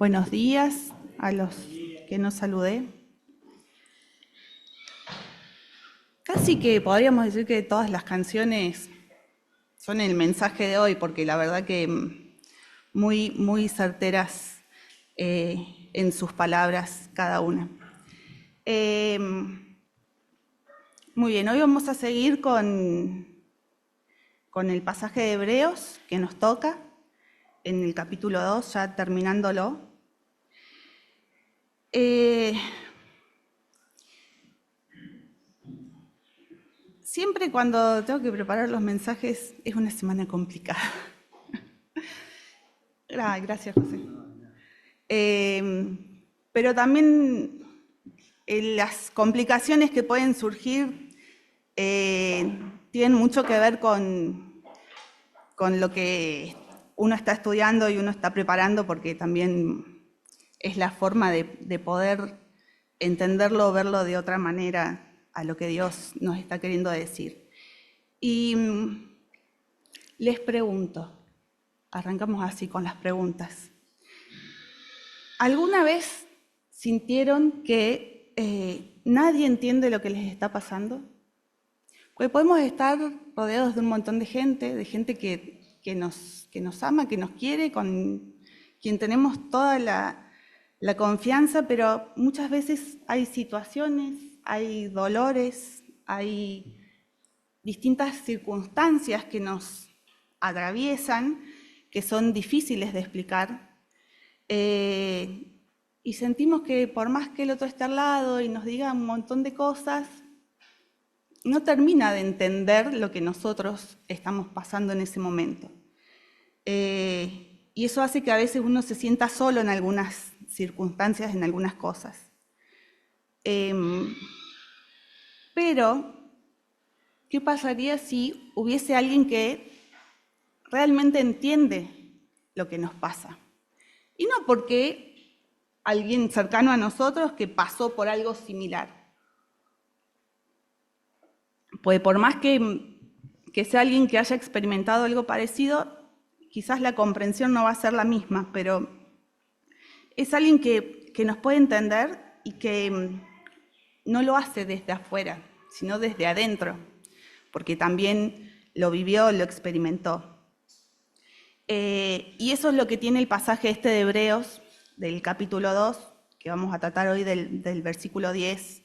Buenos días a los que nos saludé. Casi que podríamos decir que todas las canciones son el mensaje de hoy, porque la verdad que muy certeras en sus palabras cada una. Muy bien, hoy vamos a seguir con el pasaje de Hebreos que nos toca, en el capítulo 2, ya terminándolo. Siempre cuando tengo que preparar los mensajes es una semana complicada. Gracias, José. Pero también las complicaciones que pueden surgir tienen mucho que ver con lo que uno está estudiando y uno está preparando, porque también es la forma de poder entenderlo o verlo de otra manera a lo que Dios nos está queriendo decir. Y les pregunto, arrancamos así con las preguntas. ¿Alguna vez sintieron que nadie entiende lo que les está pasando? Porque podemos estar rodeados de un montón de gente que nos ama, que nos quiere, con quien tenemos toda la confianza, pero muchas veces hay situaciones, hay dolores, hay distintas circunstancias que nos atraviesan, que son difíciles de explicar, y sentimos que por más que el otro esté al lado y nos diga un montón de cosas, no termina de entender lo que nosotros estamos pasando en ese momento. Y eso hace que a veces uno se sienta solo en algunas circunstancias, en algunas cosas. Pero, ¿qué pasaría si hubiese alguien que realmente entiende lo que nos pasa? Y no porque alguien cercano a nosotros que pasó por algo similar. Pues por más que sea alguien que haya experimentado algo parecido, quizás la comprensión no va a ser la misma, pero es alguien que nos puede entender y que no lo hace desde afuera, sino desde adentro, porque también lo vivió, lo experimentó. Y eso es lo que tiene el pasaje este de Hebreos, del capítulo 2, que vamos a tratar hoy del versículo 10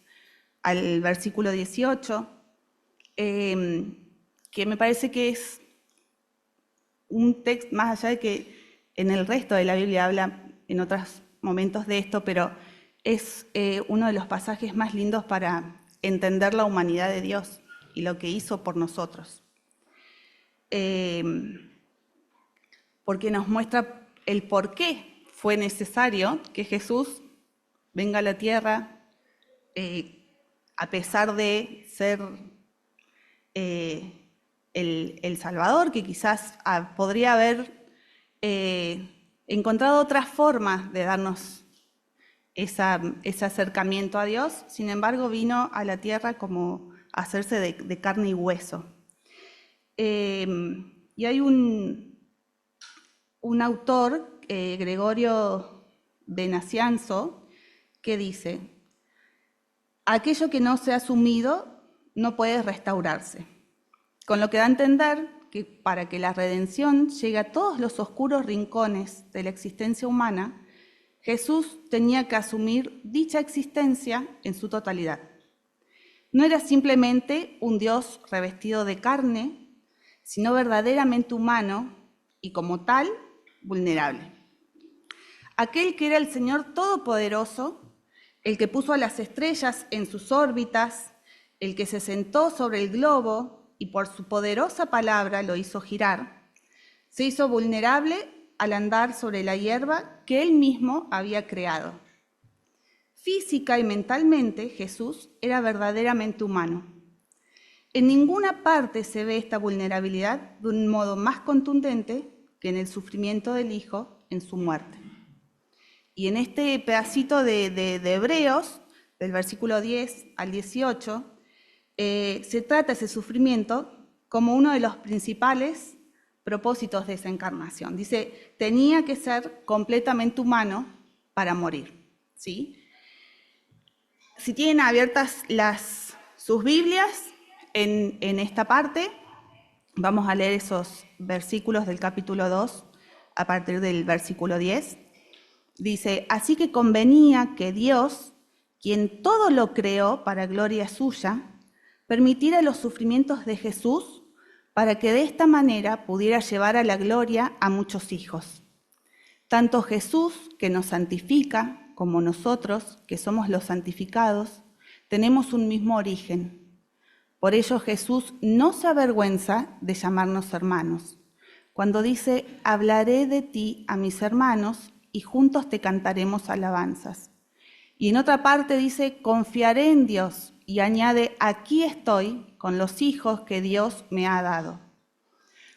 al versículo 18, que me parece que es un texto, más allá de que en el resto de la Biblia habla en otros momentos de esto, pero es uno de los pasajes más lindos para entender la humanidad de Dios y lo que hizo por nosotros. Porque nos muestra el por qué fue necesario que Jesús venga a la tierra, a pesar de ser el Salvador, que quizás podría haber encontrado otras formas de darnos ese acercamiento a Dios. Sin embargo, vino a la tierra como a hacerse de carne y hueso. Y hay un autor, Gregorio de Nacianzo, que dice: aquello que no se ha asumido no puede restaurarse. Con lo que da a entender que para que la redención llegue a todos los oscuros rincones de la existencia humana, Jesús tenía que asumir dicha existencia en su totalidad. No era simplemente un Dios revestido de carne, sino verdaderamente humano y como tal, vulnerable. Aquel que era el Señor Todopoderoso, el que puso a las estrellas en sus órbitas, el que se sentó sobre el globo y por su poderosa palabra lo hizo girar, se hizo vulnerable al andar sobre la hierba que él mismo había creado. Física y mentalmente, Jesús era verdaderamente humano. En ninguna parte se ve esta vulnerabilidad de un modo más contundente que en el sufrimiento del Hijo en su muerte. Y en este pedacito de Hebreos, del versículo 10 al 18, se trata ese sufrimiento como uno de los principales propósitos de esa encarnación. Dice, tenía que ser completamente humano para morir, ¿sí? Si tienen abiertas sus Biblias en esta parte, vamos a leer esos versículos del capítulo 2 a partir del versículo 10. Dice, así que convenía que Dios, quien todo lo creó para gloria suya, permitiera los sufrimientos de Jesús para que de esta manera pudiera llevar a la gloria a muchos hijos. Tanto Jesús, que nos santifica, como nosotros, que somos los santificados, tenemos un mismo origen. Por ello Jesús no se avergüenza de llamarnos hermanos. Cuando dice, hablaré de ti a mis hermanos y juntos te cantaremos alabanzas. Y en otra parte dice, confiaré en Dios, y añade, aquí estoy con los hijos que Dios me ha dado.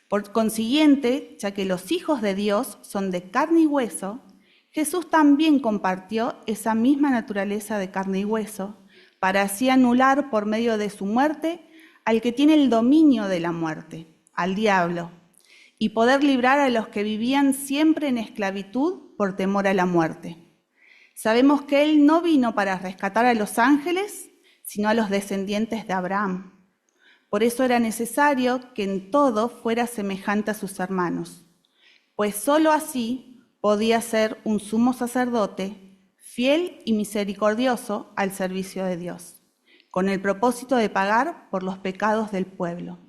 Por consiguiente, ya que los hijos de Dios son de carne y hueso, Jesús también compartió esa misma naturaleza de carne y hueso, para así anular por medio de su muerte al que tiene el dominio de la muerte, al diablo, y poder librar a los que vivían siempre en esclavitud por temor a la muerte. Sabemos que Él no vino para rescatar a los ángeles, sino a los descendientes de Abraham. Por eso era necesario que en todo fuera semejante a sus hermanos, pues sólo así podía ser un sumo sacerdote fiel y misericordioso al servicio de Dios, con el propósito de pagar por los pecados del pueblo.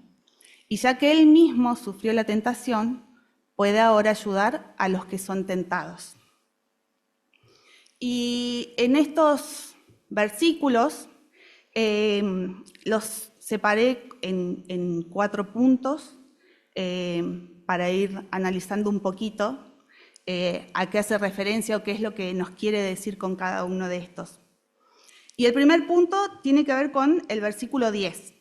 Y ya que Él mismo sufrió la tentación, puede ahora ayudar a los que son tentados. Y en estos versículos los separé en 4 puntos para ir analizando un poquito a qué hace referencia o qué es lo que nos quiere decir con cada uno de estos. Y el primer punto tiene que ver con el versículo 10.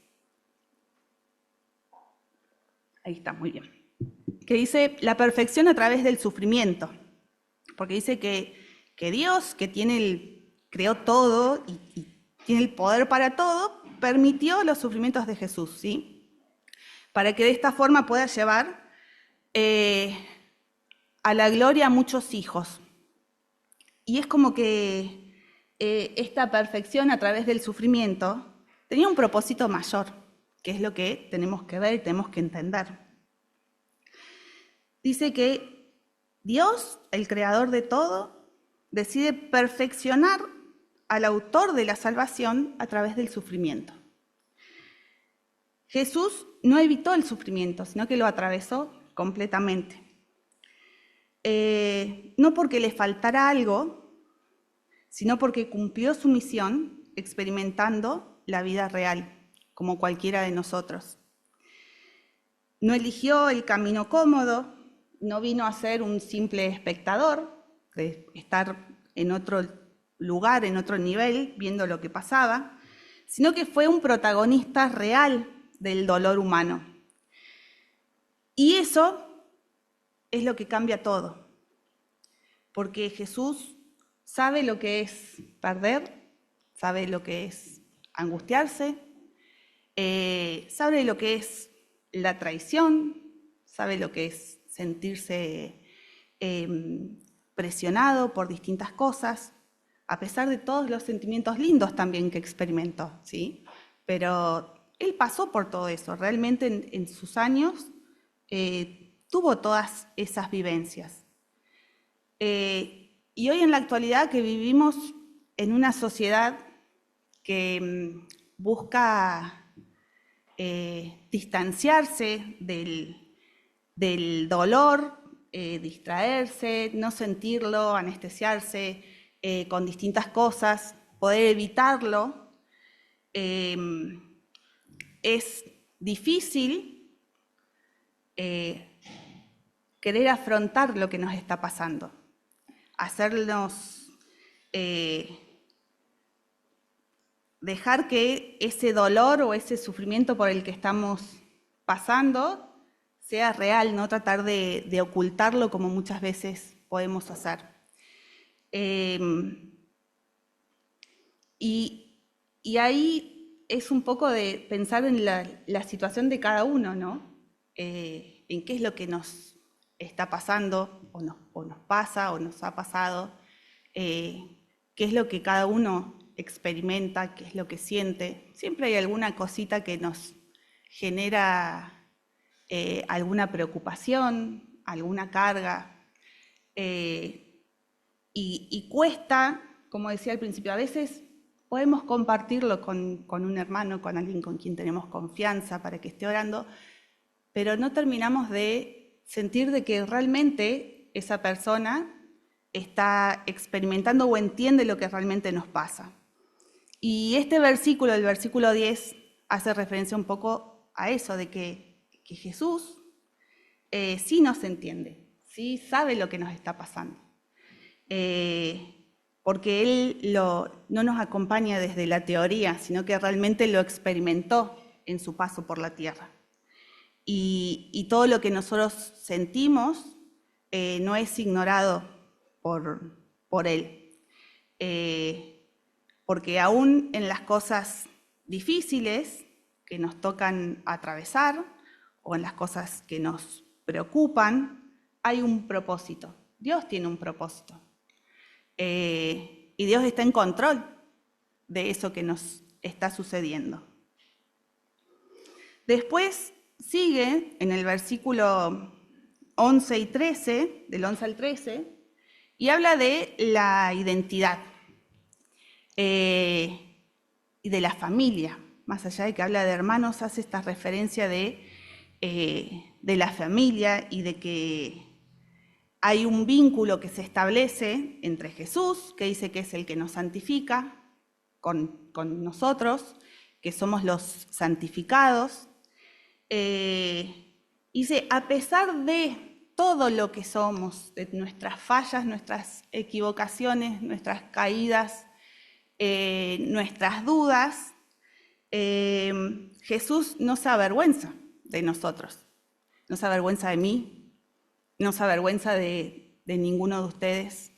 Ahí está, muy bien. Que dice la perfección a través del sufrimiento. Porque dice que Dios, que creó todo y tiene el poder para todo, permitió los sufrimientos de Jesús, ¿sí? Para que de esta forma pueda llevar a la gloria a muchos hijos. Y es como que esta perfección a través del sufrimiento tenía un propósito mayor, que es lo que tenemos que ver y tenemos que entender. Dice que Dios, el creador de todo, decide perfeccionar al autor de la salvación a través del sufrimiento. Jesús no evitó el sufrimiento, sino que lo atravesó completamente. No porque le faltara algo, sino porque cumplió su misión experimentando la vida real, como cualquiera de nosotros. No eligió el camino cómodo, no vino a ser un simple espectador, de estar en otro lugar, en otro nivel, viendo lo que pasaba, sino que fue un protagonista real del dolor humano. Y eso es lo que cambia todo, porque Jesús sabe lo que es perder, sabe lo que es angustiarse, sabe lo que es la traición, sabe lo que es sentirse presionado por distintas cosas, a pesar de todos los sentimientos lindos también que experimentó, ¿sí? Pero Él pasó por todo eso, realmente en sus años tuvo todas esas vivencias. Y hoy en la actualidad que vivimos en una sociedad que busca distanciarse del dolor, distraerse, no sentirlo, anestesiarse con distintas cosas, poder evitarlo, es difícil querer afrontar lo que nos está pasando, hacernos dejar que ese dolor o ese sufrimiento por el que estamos pasando sea real, no tratar de ocultarlo como muchas veces podemos hacer. Y ahí es un poco de pensar en la situación de cada uno, ¿no? En qué es lo que nos está pasando o nos pasa o nos ha pasado, qué es lo que cada uno experimenta, qué es lo que siente. Siempre hay alguna cosita que nos genera alguna preocupación, alguna carga, y cuesta, como decía al principio, a veces podemos compartirlo con un hermano, con alguien con quien tenemos confianza para que esté orando, pero no terminamos de sentir de que realmente esa persona está experimentando o entiende lo que realmente nos pasa. Y este versículo, el versículo 10, hace referencia un poco a eso, de que Jesús sí nos entiende, sí sabe lo que nos está pasando. Porque Él no nos acompaña desde la teoría, sino que realmente lo experimentó en su paso por la tierra. Y todo lo que nosotros sentimos no es ignorado por Él. Porque aún en las cosas difíciles que nos tocan atravesar o en las cosas que nos preocupan, hay un propósito. Dios tiene un propósito. Y Dios está en control de eso que nos está sucediendo. Después sigue en el versículo 11 y 13, del 11 al 13, y habla de la identidad y de la familia. Más allá de que habla de hermanos, hace esta referencia de la familia y de que hay un vínculo que se establece entre Jesús, que dice que es el que nos santifica, con nosotros, que somos los santificados. Dice, a pesar de todo lo que somos, de nuestras fallas, nuestras equivocaciones, nuestras caídas, nuestras dudas, Jesús no se avergüenza de nosotros, no se avergüenza de mí, no se avergüenza de ninguno de ustedes,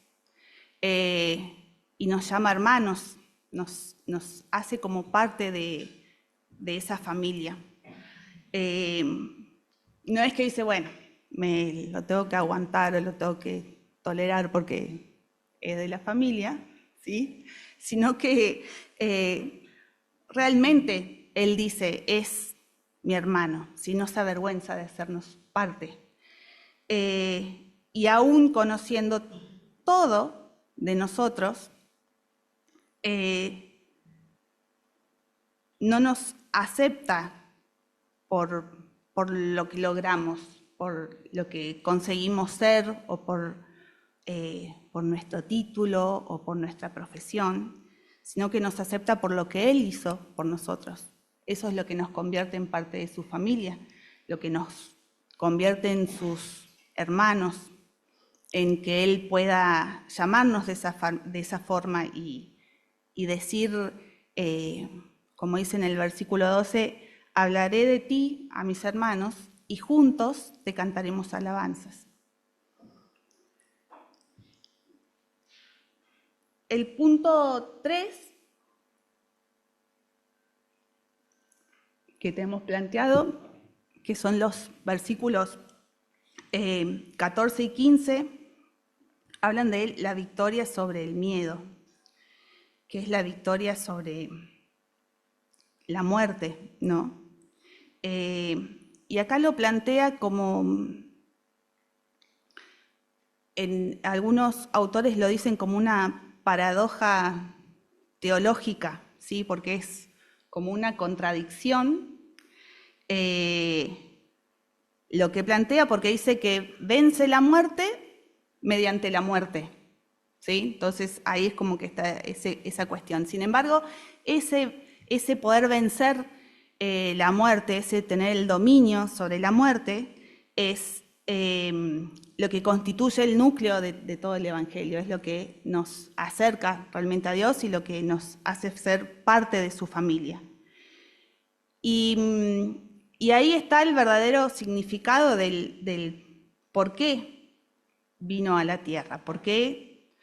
y nos llama hermanos, nos hace como parte de esa familia. No es que dice, bueno, me lo tengo que aguantar o lo tengo que tolerar porque es de la familia, ¿sí? Sino que realmente Él dice, es mi hermano, si no se avergüenza de hacernos parte. Y aún conociendo todo de nosotros, no nos acepta por lo que logramos, por lo que conseguimos ser o por nuestro título o por nuestra profesión, sino que nos acepta por lo que Él hizo por nosotros. Eso es lo que nos convierte en parte de su familia, lo que nos convierte en sus hermanos, en que Él pueda llamarnos de esa forma y decir, como dice en el versículo 12, hablaré de ti a mis hermanos y juntos te cantaremos alabanzas. El punto 3 que te hemos planteado, que son los versículos 14 y 15, hablan de la victoria sobre el miedo, que es la victoria sobre la muerte, ¿no? Y acá lo plantea como, algunos autores lo dicen como una paradoja teológica, ¿sí? Porque es como una contradicción. Lo que plantea, porque dice que vence la muerte mediante la muerte, ¿sí? Entonces ahí es como que está esa cuestión. Sin embargo, ese poder vencer la muerte, ese tener el dominio sobre la muerte, es lo que constituye el núcleo de todo el Evangelio, es lo que nos acerca realmente a Dios y lo que nos hace ser parte de su familia. Y ahí está el verdadero significado del por qué vino a la tierra, por qué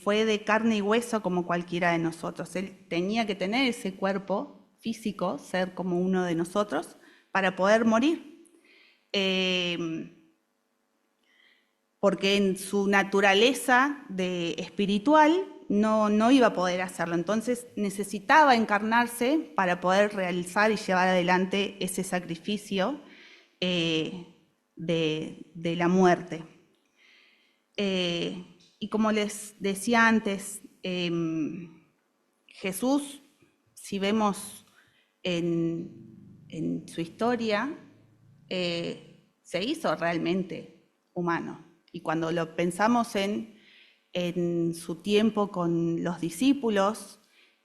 fue de carne y hueso como cualquiera de nosotros. Él tenía que tener ese cuerpo físico, ser como uno de porque en su naturaleza de espiritual no iba a poder hacerlo. Entonces necesitaba encarnarse para poder realizar y llevar adelante ese sacrificio de la muerte. Y como les decía antes, Jesús, si vemos en su historia, se hizo realmente humano. Y cuando lo pensamos en su tiempo con los discípulos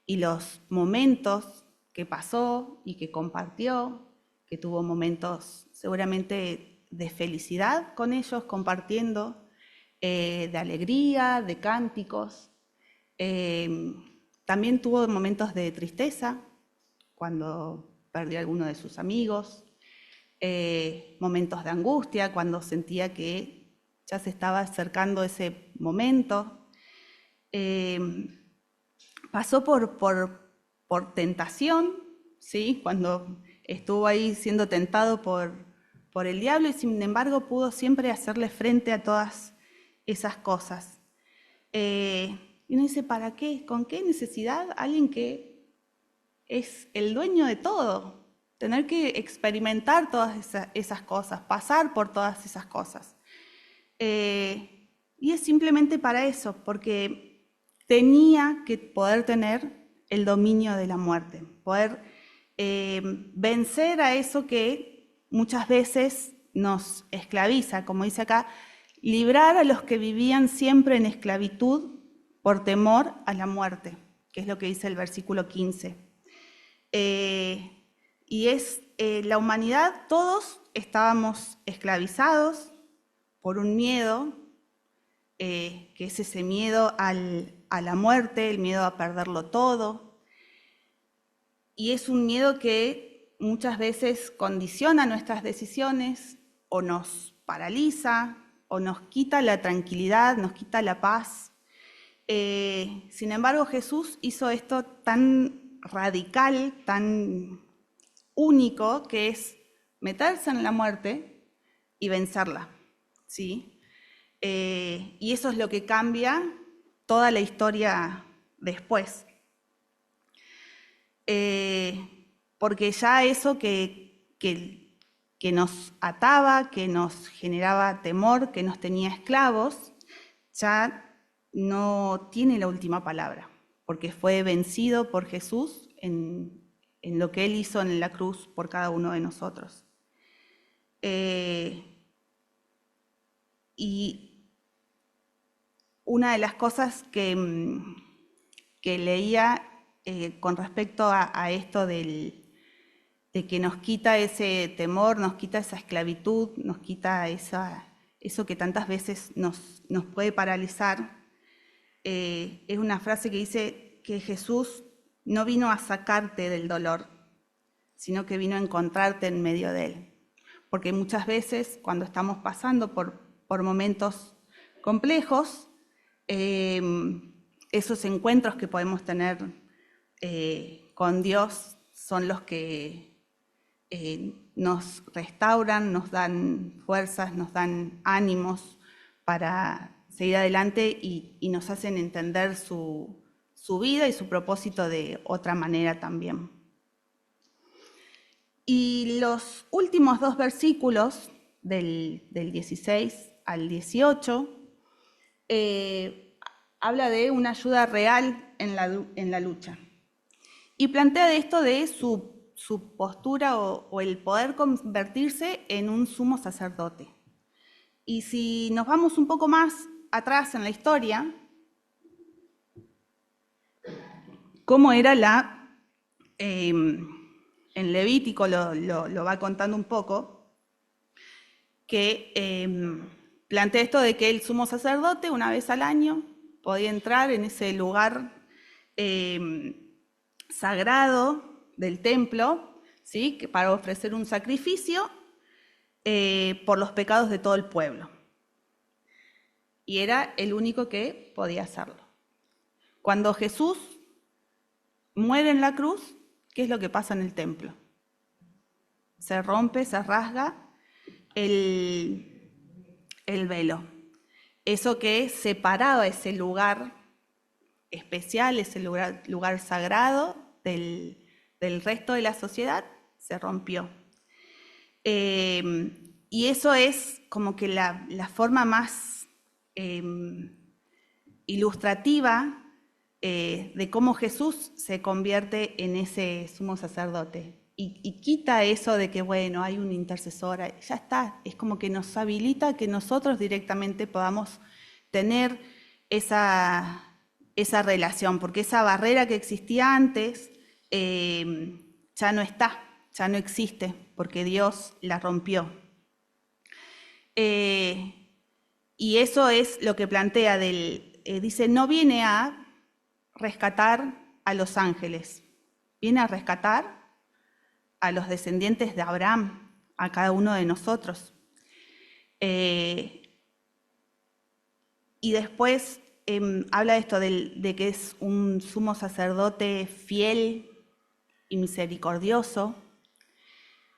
y los momentos que pasó y que compartió, que tuvo momentos seguramente de felicidad con ellos, compartiendo, de alegría, de cánticos. También tuvo momentos de tristeza, cuando perdió a alguno de sus amigos, momentos de angustia, cuando sentía que ya se estaba acercando ese momento. Pasó por tentación, ¿sí? Cuando estuvo ahí siendo tentado por el diablo, y sin embargo pudo siempre hacerle frente a todas esas cosas. Y uno dice, ¿para qué? ¿Con qué necesidad alguien que es el dueño de todo? Tener que experimentar todas esas cosas, pasar por todas esas cosas. Y es simplemente para eso, porque tenía que poder tener el dominio de la muerte, poder vencer a eso que muchas veces nos esclaviza, como dice acá, librar a los que vivían siempre en esclavitud por temor a la muerte, que es lo que dice el versículo 15. Y es la humanidad, todos estábamos esclavizados por un miedo, que es ese miedo a la muerte, el miedo a perderlo todo. Y es un miedo que muchas veces condiciona nuestras decisiones o nos paraliza o nos quita la tranquilidad, nos quita la paz. Sin embargo, Jesús hizo esto tan radical, tan único, que es meterse en la muerte y vencerla, ¿sí? Y eso es lo que cambia toda la historia después. Porque ya eso que nos ataba, que nos generaba temor, que nos tenía esclavos, ya no tiene la última palabra, porque fue vencido por Jesús en lo que Él hizo en la cruz por cada uno de nosotros. Y una de las cosas que leía con respecto a esto de que nos quita ese temor, nos quita esa esclavitud, nos quita eso que tantas veces nos puede paralizar, es una frase que dice que Jesús no vino a sacarte del dolor, sino que vino a encontrarte en medio de él. Porque muchas veces cuando estamos pasando por momentos complejos, esos encuentros que podemos tener con Dios son los que nos restauran, nos dan fuerzas, nos dan ánimos para seguir adelante y nos hacen entender su vida y su propósito de otra manera también. Y los últimos dos versículos, del 16 al 18, habla de una ayuda real en la lucha. Y plantea de esto de su postura o el poder convertirse en un sumo sacerdote. Y si nos vamos un poco más atrás en la historia, cómo era en Levítico lo va contando un poco, que plantea esto de que el sumo sacerdote una vez al año podía entrar en ese lugar sagrado del templo, ¿sí? Para ofrecer un sacrificio por los pecados de todo el pueblo. Y era el único que podía hacerlo. Cuando Jesús muere en la cruz, ¿qué es lo que pasa en el templo? Se rompe, se rasga el velo. Eso que separaba ese lugar especial, ese lugar sagrado del resto de la sociedad, se rompió. Y eso es como que la forma más ilustrativa de cómo Jesús se convierte en ese sumo sacerdote. Y quita eso de que, bueno, hay un intercesor, ya está. Es como que nos habilita que nosotros directamente podamos tener esa relación, porque esa barrera que existía antes ya no está, ya no existe, porque Dios la rompió. Y eso es lo que plantea dice, no viene a rescatar a los ángeles, viene a rescatar a los descendientes de Abraham, a cada uno de nosotros. Y después habla de esto, de que es un sumo sacerdote fiel y misericordioso,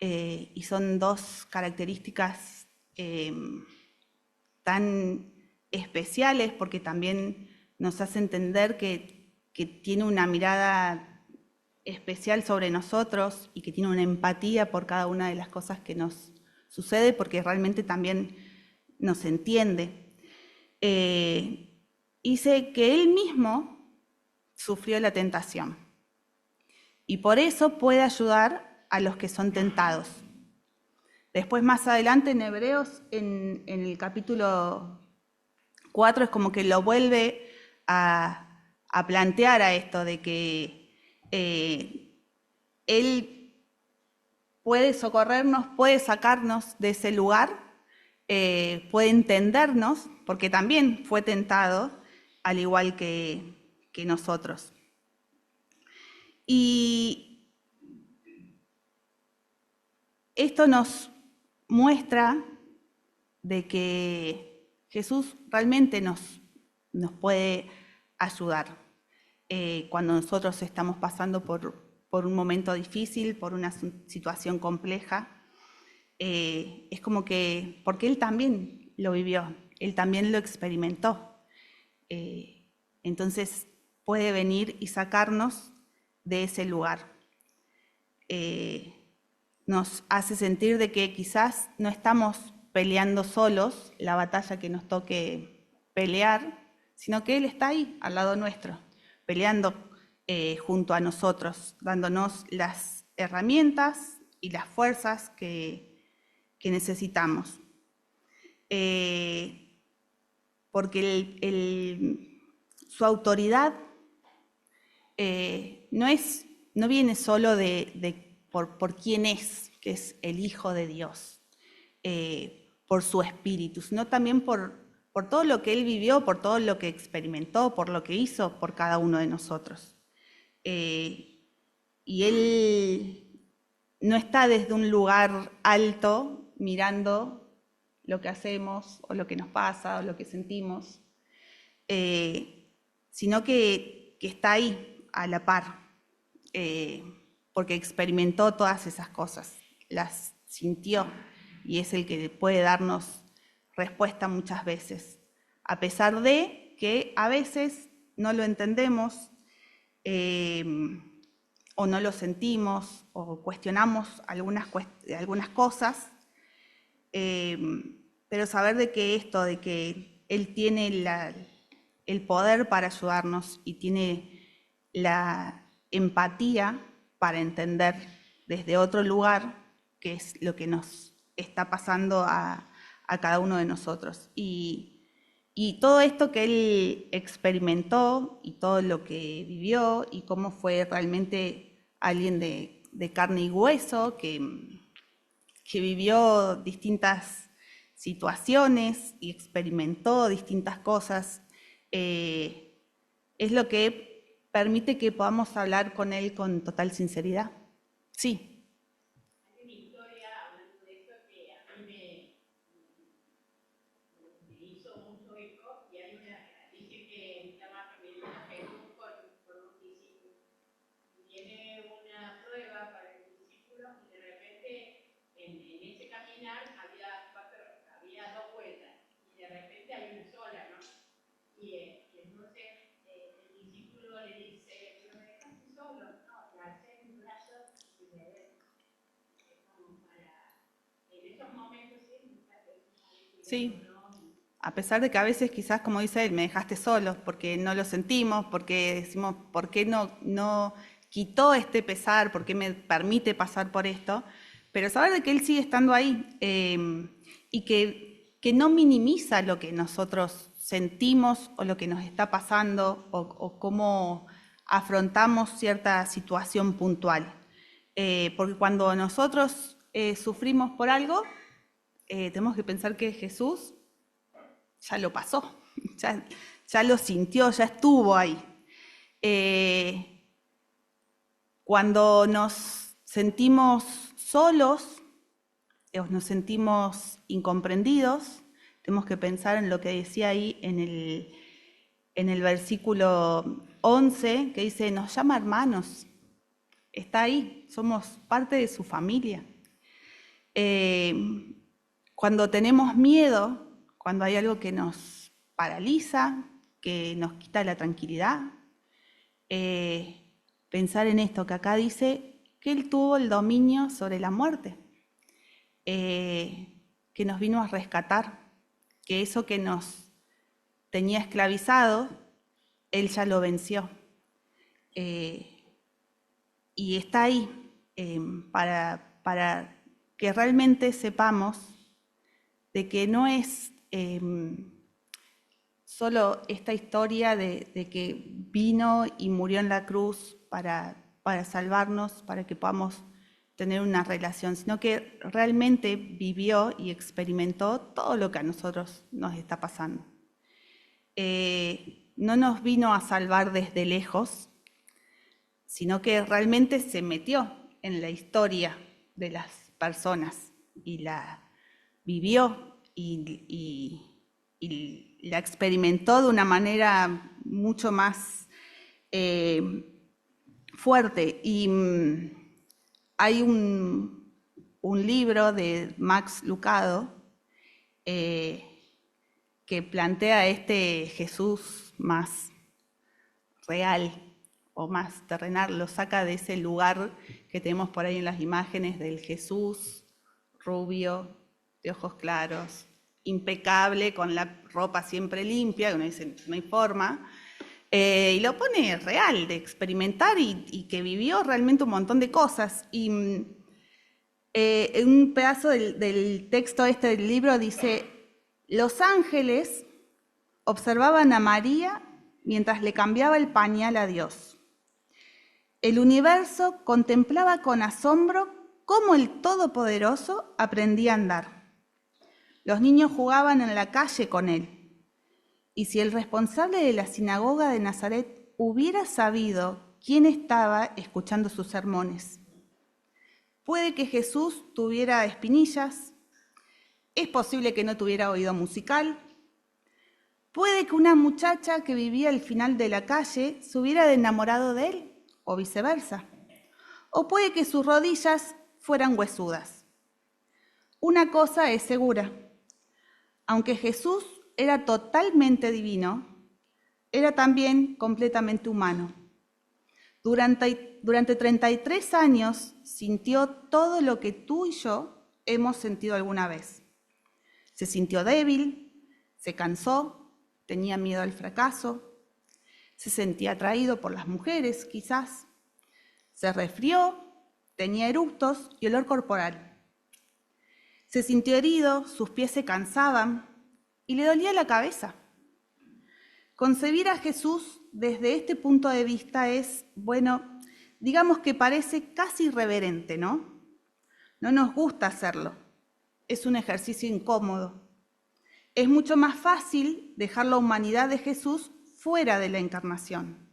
y son dos características tan especiales porque también nos hace entender que tiene una mirada especial sobre nosotros y que tiene una empatía por cada una de las cosas que nos sucede, porque realmente también nos entiende. Dice que él mismo sufrió la tentación y por eso puede ayudar a los que son tentados. Después, más adelante en Hebreos, en el capítulo 4, es como que lo vuelve a plantear a esto de que Él puede socorrernos, puede sacarnos de ese lugar, puede entendernos, porque también fue tentado, al igual que nosotros. Y esto nos muestra de que Jesús realmente nos puede ayudar cuando nosotros estamos pasando por un momento difícil, por una situación compleja. Es como que, porque Él también lo vivió, Él también lo experimentó. Entonces puede venir y sacarnos de ese lugar. Nos hace sentir de que quizás no estamos peleando solos la batalla que nos toque pelear, sino que Él está ahí, al lado nuestro, peleando junto a nosotros, dándonos las herramientas y las fuerzas que necesitamos. Porque su autoridad no viene solo por quién es, que es el Hijo de Dios, por su espíritu, sino también por todo lo que Él vivió, por todo lo que experimentó, por lo que hizo por cada uno de nosotros. Y Él no está desde un lugar alto mirando lo que hacemos o lo que nos pasa o lo que sentimos, sino que está ahí a la par, porque experimentó todas esas cosas, las sintió y es el que puede darnos respuesta muchas veces, a pesar de que a veces no lo entendemos o no lo sentimos o cuestionamos algunas cosas, pero saber de que de que Él tiene el poder para ayudarnos y tiene la empatía para entender desde otro lugar qué es lo que nos está pasando a cada uno de nosotros. Y todo esto que Él experimentó y todo lo que vivió y cómo fue realmente alguien de carne y hueso que vivió distintas situaciones y experimentó distintas cosas, es lo que permite que podamos hablar con Él con total sinceridad. Sí. Hay una historia hablando de esto que a mí me hizo mucho eco y dice que estaba caminando Jesús con un discípulo y tiene una prueba para el discípulo y de repente en ese caminar había dos vueltas y de repente hay una sola estos momentos sí, muchas veces Sí, a pesar de que a veces quizás, como dice él, me dejaste solo, porque no lo sentimos, porque decimos, ¿por qué no quitó este pesar? ¿Por qué me permite pasar por esto? Pero saber de que él sigue estando ahí y que no minimiza lo que nosotros sentimos o lo que nos está pasando o cómo afrontamos cierta situación puntual. Porque cuando nosotros sufrimos por algo, tenemos que pensar que Jesús ya lo pasó, ya lo sintió, ya estuvo ahí. Cuando nos sentimos solos, o nos sentimos incomprendidos, tenemos que pensar en lo que decía ahí en el versículo 11, que dice, nos llama hermanos, está ahí, somos parte de su familia. Cuando tenemos miedo, cuando hay algo que nos paraliza, que nos quita la tranquilidad, pensar en esto que acá dice que Él tuvo el dominio sobre la muerte, que nos vino a rescatar, que eso que nos tenía esclavizado, Él ya lo venció. Y está ahí para que realmente sepamos de que no es solo esta historia de que vino y murió en la cruz para salvarnos, para que podamos tener una relación, sino que realmente vivió y experimentó todo lo que a nosotros nos está pasando. No nos vino a salvar desde lejos, sino que realmente se metió en la historia de las personas y la vivió y la experimentó de una manera mucho más fuerte. Y hay un libro de Max Lucado que plantea este Jesús más real o más terrenal, lo saca de ese lugar que tenemos por ahí en las imágenes del Jesús rubio, de ojos claros, impecable, con la ropa siempre limpia, que uno dice, no hay forma, y lo pone real, de experimentar y que vivió realmente un montón de cosas. Y en un pedazo del texto este del libro dice, los ángeles observaban a María mientras le cambiaba el pañal a Dios. El universo contemplaba con asombro cómo el Todopoderoso aprendía a andar. Los niños jugaban en la calle con él. Y si el responsable de la sinagoga de Nazaret hubiera sabido quién estaba escuchando sus sermones, puede que Jesús tuviera espinillas, es posible que no tuviera oído musical, puede que una muchacha que vivía al final de la calle se hubiera enamorado de él, o viceversa. O puede que sus rodillas fueran huesudas. Una cosa es segura, aunque Jesús era totalmente divino, era también completamente humano. Durante 33 años sintió todo lo que tú y yo hemos sentido alguna vez. Se sintió débil, se cansó, tenía miedo al fracaso, se sentía atraído por las mujeres, quizás. Se resfrió, tenía eructos y olor corporal. Se sintió herido, sus pies se cansaban y le dolía la cabeza. Concebir a Jesús desde este punto de vista es, bueno, digamos que parece casi irreverente, ¿no? No nos gusta hacerlo. Es un ejercicio incómodo. Es mucho más fácil dejar la humanidad de Jesús fuera de la encarnación.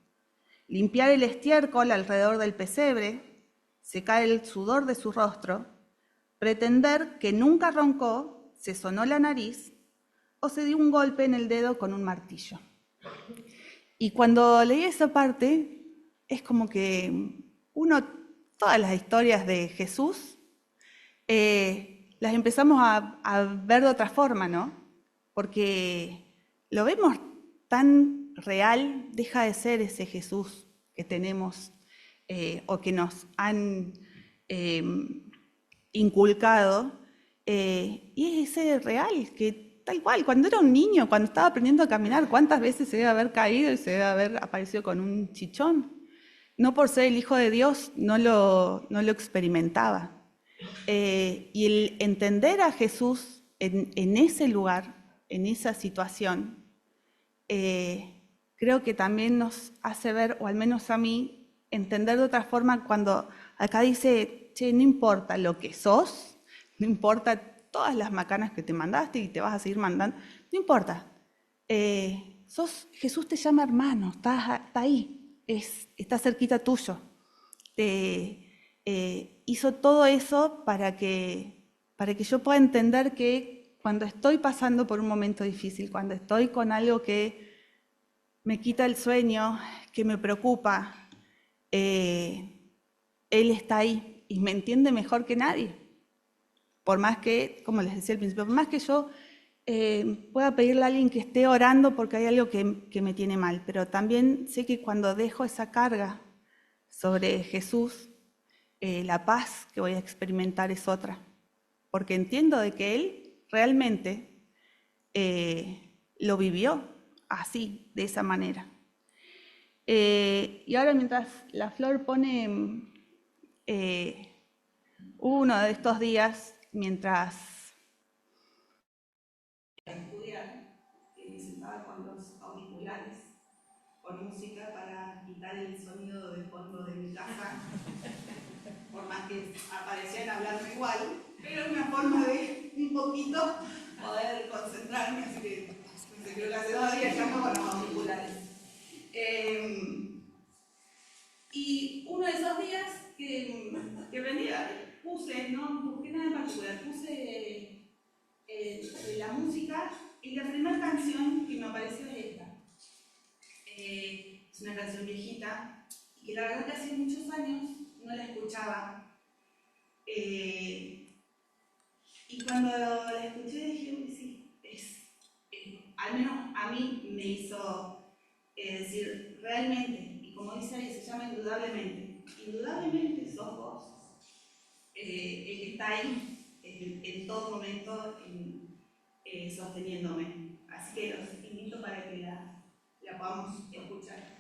Limpiar el estiércol alrededor del pesebre, secar el sudor de su rostro, pretender que nunca roncó, se sonó la nariz o se dio un golpe en el dedo con un martillo. Y cuando leí esa parte, es como que todas las historias de Jesús, las empezamos a ver de otra forma, ¿no? Porque lo vemos tan real, deja de ser ese Jesús que tenemos o que nos han inculcado, Y es ese real, que tal cual, cuando era un niño, cuando estaba aprendiendo a caminar, ¿cuántas veces se debe haber caído y se debe haber aparecido con un chichón? No por ser el Hijo de Dios, no lo experimentaba. Y el entender a Jesús en ese lugar, en esa situación, creo que también nos hace ver, o al menos a mí, entender de otra forma cuando acá dice, che, no importa lo que sos, no importa todas las macanas que te mandaste y te vas a seguir mandando, no importa. Jesús te llama hermano, está ahí, está cerquita tuyo. Hizo todo eso para que yo pueda entender que cuando estoy pasando por un momento difícil, cuando estoy con algo que me quita el sueño, que me preocupa, Él está ahí y me entiende mejor que nadie. Por más que, como les decía al principio, por más que yo pueda pedirle a alguien que esté orando porque hay algo que me tiene mal, pero también sé que cuando dejo esa carga sobre Jesús, la paz que voy a experimentar es otra, porque entiendo de que Él realmente lo vivió así, de esa manera. Y ahora mientras la Flor pone uno de estos días, mientras estudiar, que me sentaba con los auriculares, con música para quitar el sonido de fondo de mi casa, por más que aparecían hablando igual, pero es una forma de un poquito poder concentrarme, así que creo que hace 2 días ya no con los auriculares. Y uno de esos días que vendía, puse, no busqué nada en particular, puse la música y la primera canción que me apareció es esta. Es una canción viejita y que la verdad que hace muchos años no la escuchaba. Y cuando la escuché dije, sí, al menos a mí me hizo decir realmente, y como dice ahí, se llama indudablemente, indudablemente sos vos el que está ahí en todo momento sosteniéndome. Así que los invito para que la podamos escuchar.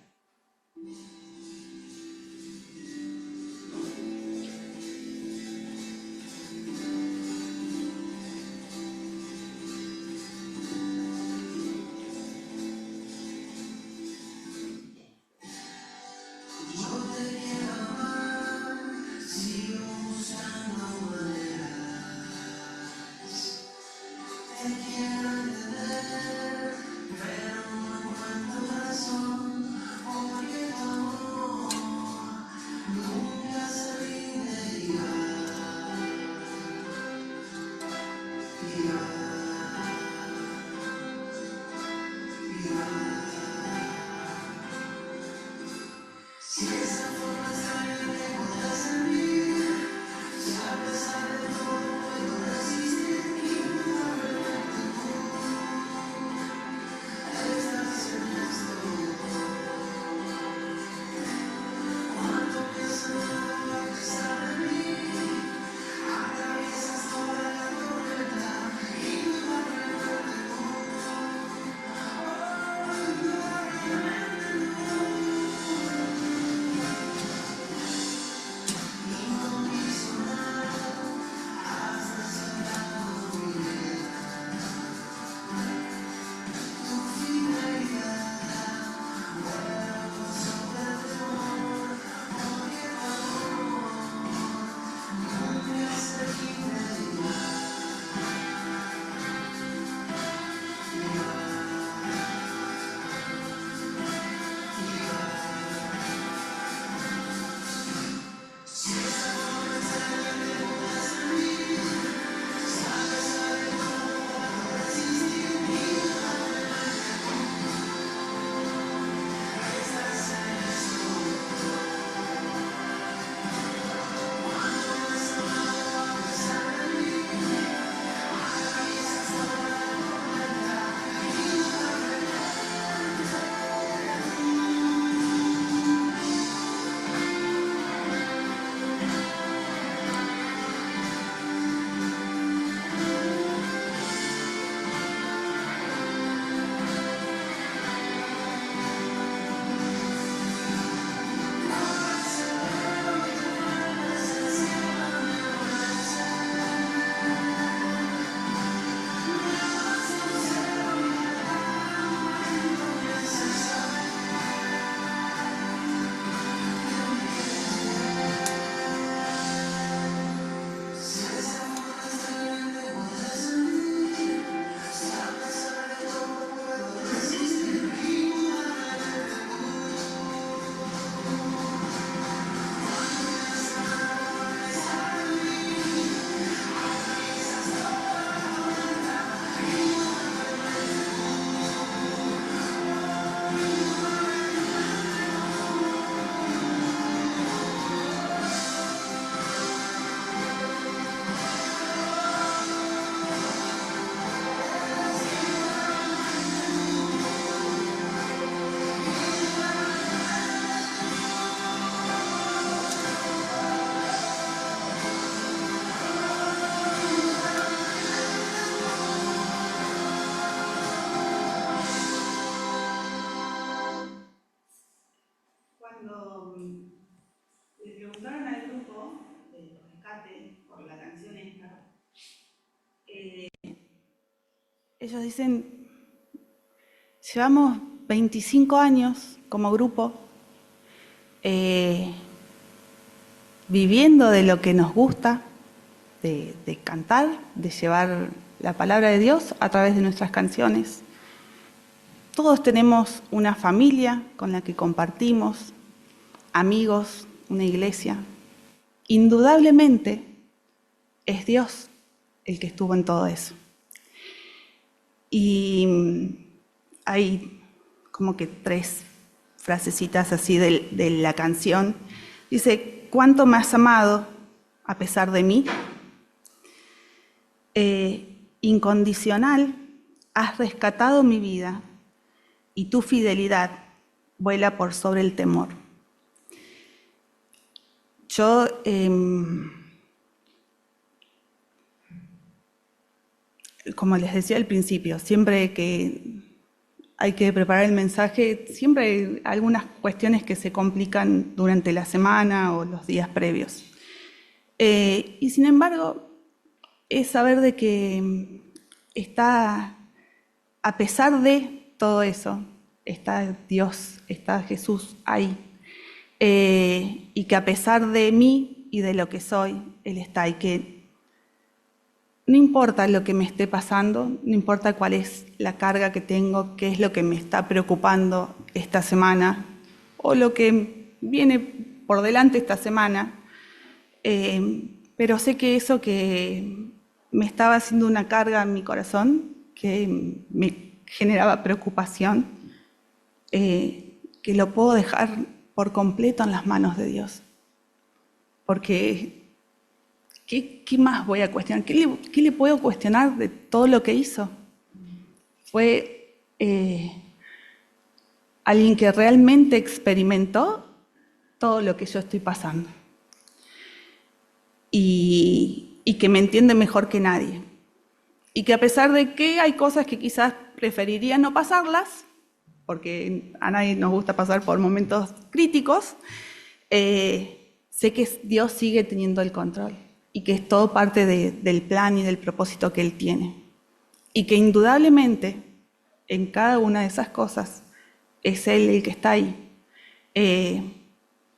cuando le preguntaron al grupo de rescate por la canción esta, ellos dicen, llevamos 25 años como grupo viviendo de lo que nos gusta, de cantar, de llevar la palabra de Dios a través de nuestras canciones. Todos tenemos una familia con la que compartimos, amigos, una iglesia. Indudablemente es Dios el que estuvo en todo eso. Y hay como que 3 frasecitas así de la canción. Dice, ¿cuánto me has amado a pesar de mí? Incondicional, has rescatado mi vida y tu fidelidad vuela por sobre el temor. Yo como les decía al principio, siempre que hay que preparar el mensaje, siempre hay algunas cuestiones que se complican durante la semana o los días previos. Y sin embargo, es saber de que está, a pesar de todo eso, está Dios, está Jesús ahí. Y que a pesar de mí y de lo que soy, Él está ahí, que no importa lo que me esté pasando, no importa cuál es la carga que tengo, qué es lo que me está preocupando esta semana o lo que viene por delante esta semana, pero sé que eso que me estaba haciendo una carga en mi corazón, que me generaba preocupación, que lo puedo dejar por completo en las manos de Dios. Porque ¿qué más voy a cuestionar? ¿Qué le puedo cuestionar de todo lo que hizo? Fue alguien que realmente experimentó todo lo que yo estoy pasando. Y que me entiende mejor que nadie. Y que a pesar de que hay cosas que quizás preferiría no pasarlas, porque a nadie nos gusta pasar por momentos críticos, sé que Dios sigue teniendo el control y que es todo parte del plan y del propósito que Él tiene. Y que indudablemente en cada una de esas cosas es Él el que está ahí,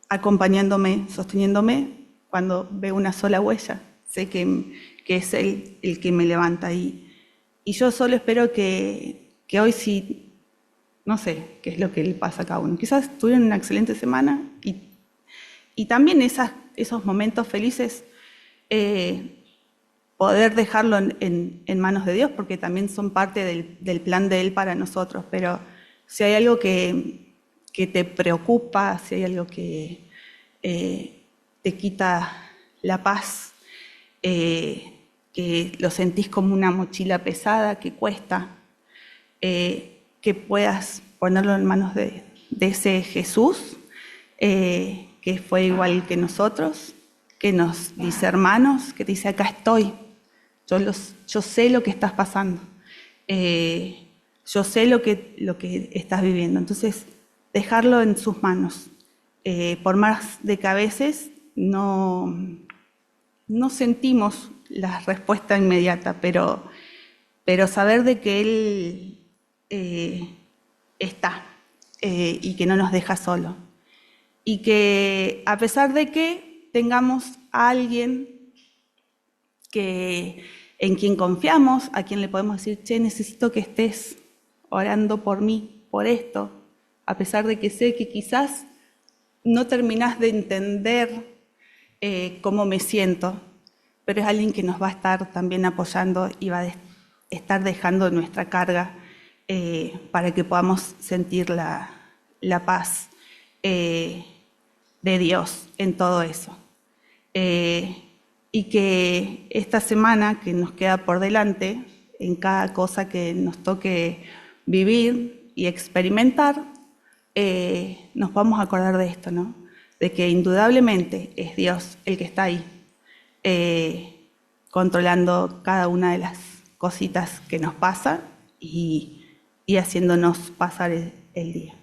acompañándome, sosteniéndome cuando veo una sola huella. Sé que es Él el que me levanta ahí. Y yo solo espero que hoy sí, no sé qué es lo que le pasa a cada uno. Quizás tuvieron una excelente semana y también esos momentos felices, poder dejarlo en manos de Dios, porque también son parte del plan de Él para nosotros. Pero si hay algo que te preocupa, si hay algo que te quita la paz, que lo sentís como una mochila pesada que cuesta, que puedas ponerlo en manos de ese Jesús, que fue igual que nosotros, que nos dice hermanos, que te dice acá estoy, yo sé lo que estás pasando, yo sé lo que estás viviendo. Entonces, dejarlo en sus manos, por más de que a veces no sentimos la respuesta inmediata, pero saber de que Él está y que no nos deja solo. Y que a pesar de que tengamos a alguien en quien confiamos, a quien le podemos decir, che, necesito que estés orando por mí, por esto, a pesar de que sé que quizás no terminás de entender cómo me siento, pero es alguien que nos va a estar también apoyando y va a estar dejando nuestra carga para que podamos sentir la paz de Dios en todo eso. Y que esta semana que nos queda por delante, en cada cosa que nos toque vivir y experimentar, nos vamos a acordar de esto, ¿no? De que indudablemente es Dios el que está ahí, controlando cada una de las cositas que nos pasan y haciéndonos pasar el día.